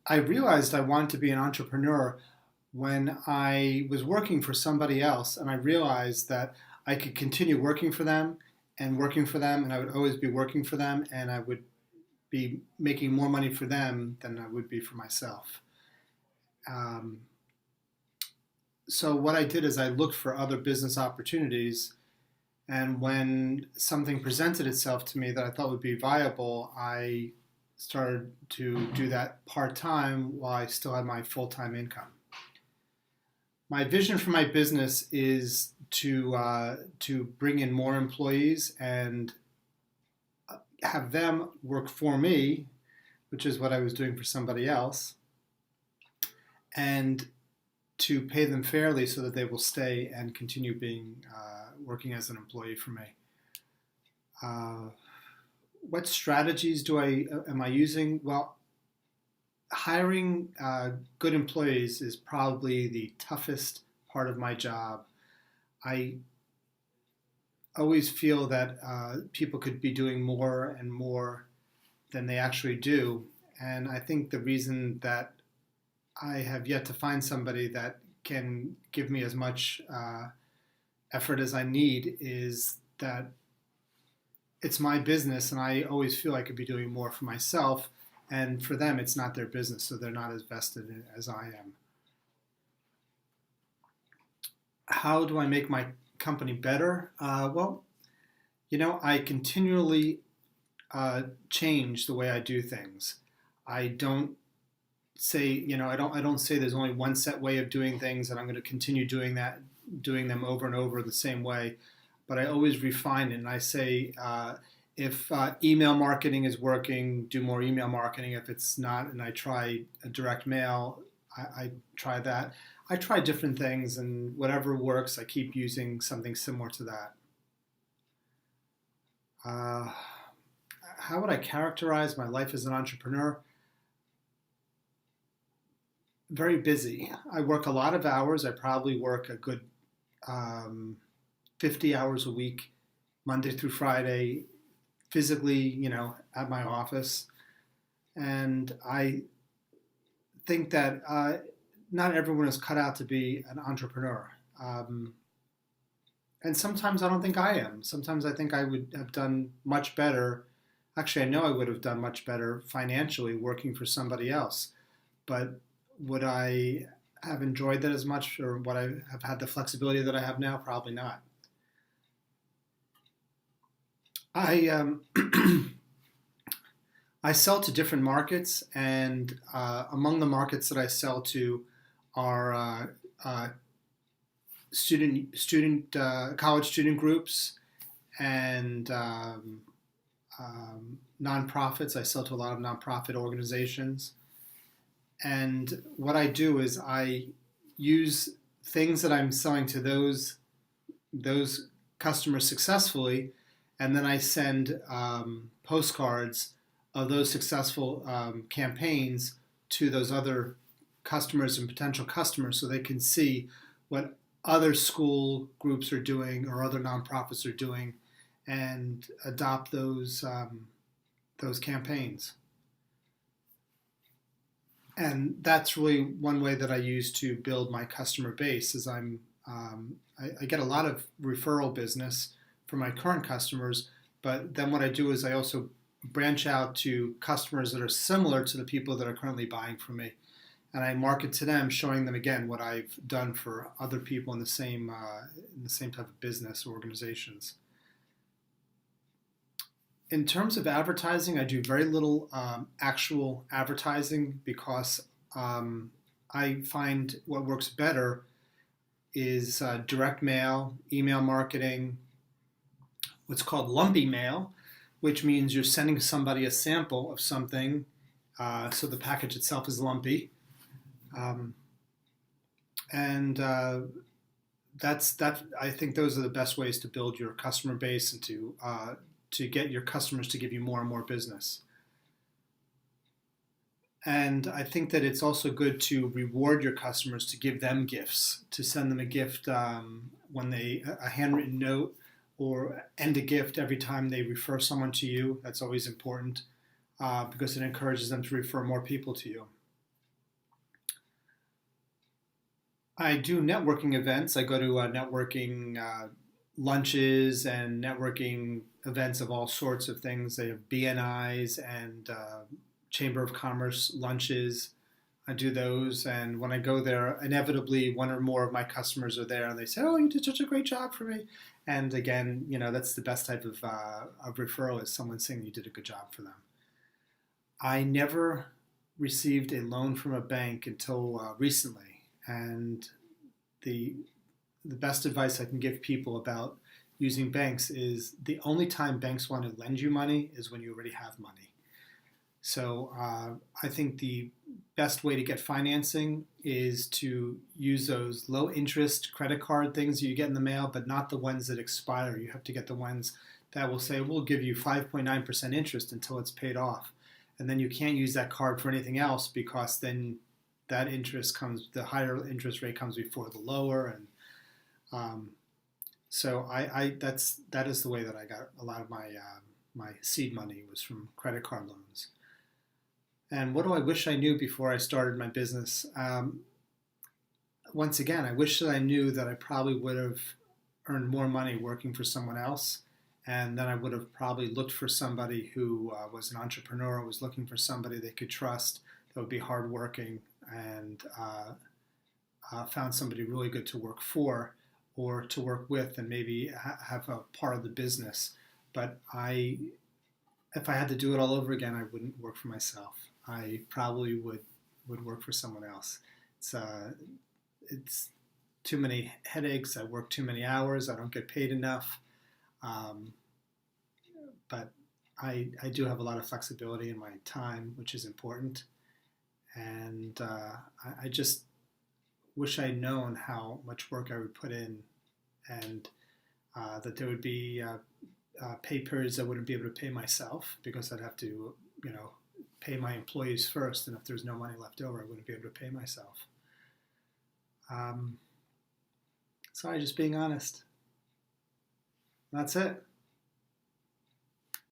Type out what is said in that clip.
I realized I wanted to be an entrepreneur when I was working for somebody else, and I realized that I could continue working for them and working for them, and I would always be working for them, and I would be making more money for them than I would be for myself. Um, so what I did is I looked for other business opportunities, and when something presented itself to me that I thought would be viable, I started to do that part time while I still had my full time income. My vision for my business is to bring in more employees and have them work for me, which is what I was doing for somebody else, and to pay them fairly so that they will stay and continue being working as an employee for me. Uh, what strategies do I am I using? Well, hiring good employees is probably the toughest part of my job. I always feel that people could be doing more and more than they actually do. And I think the reason that I have yet to find somebody that can give me as much effort as I need is that it's my business, and I always feel I could be doing more for myself. And for them, it's not their business, so they're not as vested in it as I am. How do I make my company better? I continually change the way I do things. I don't I don't say there's only one set way of doing things, and I'm going to continue doing them over and over the same way. But I always refine it, and I say, if email marketing is working, do more email marketing. If it's not, and I try a direct mail, I try that. I try different things, and whatever works, I keep using something similar to that. Uh, how would I characterize my life as an entrepreneur? Very busy. I work a lot of hours. I probably work a good um, 50 hours a week, Monday through Friday, physically, at my office. And I think that not everyone is cut out to be an entrepreneur. And sometimes I don't think I am. Sometimes I think I would have done much better. Actually, I know I would have done much better financially working for somebody else. But would I have enjoyed that as much, or would I have had the flexibility that I have now? Probably not. I I sell to different markets, and among the markets that I sell to are uh, student college student groups and nonprofits. I sell to a lot of nonprofit organizations, and what I do is I use things that I'm selling to those customers successfully, and then I send postcards of those successful campaigns to those other customers and potential customers so they can see what other school groups are doing or other nonprofits are doing and adopt those campaigns. And that's really one way that I use to build my customer base. Is I get a lot of referral business from my current customers, but then what I do is I also branch out to customers that are similar to the people that are currently buying from me, and I market to them, showing them again what I've done for other people in the same type of business or organizations. In terms of advertising, I do very little actual advertising because I find what works better is direct mail, email marketing, what's called lumpy mail, which means you're sending somebody a sample of something, so the package itself is lumpy, um, and that's that. I think those are the best ways to build your customer base and to get your customers to give you more and more business. And I think that it's also good to reward your customers, to give them gifts, to send them a gift when they a handwritten note or and a gift every time they refer someone to you. That's always important because it encourages them to refer more people to you. I do networking events. I go to networking lunches and networking events of all sorts of things. They have BNIs and Chamber of Commerce lunches. I do those, and when I go there, inevitably one or more of my customers are there, and they say, "Oh, you did such a great job for me." And again, that's the best type of referral is someone saying you did a good job for them. I never received a loan from a bank until recently, and the the best advice I can give people about using banks is the only time banks want to lend you money is when you already have money. So I think the best way to get financing is to use those low interest credit card things you get in the mail, but not the ones that expire. You have to get the ones that will say, we'll give you 5.9% interest until it's paid off. And then you can't use that card for anything else because then the higher interest rate comes before the lower. And um, so that is the way that I got a lot of my seed money was from credit card loans. And what do I wish I knew before I started my business? Once again, I wish that I knew that I probably would have earned more money working for someone else. And then I would have probably looked for somebody who was an entrepreneur, was looking for somebody they could trust, that would be hardworking, and found somebody really good to work for or to work with and maybe have a part of the business. But if I had to do it all over again, I wouldn't work for myself. I probably would work for someone else. It's too many headaches. I work too many hours. I don't get paid enough. Um, but I do have a lot of flexibility in my time, which is important. And I just wish I'd known how much work I would put in, and that there would be pay periods I wouldn't be able to pay myself because I'd have to, pay my employees first, and if there's no money left over, I wouldn't be able to pay myself. Sorry, just being honest. That's it.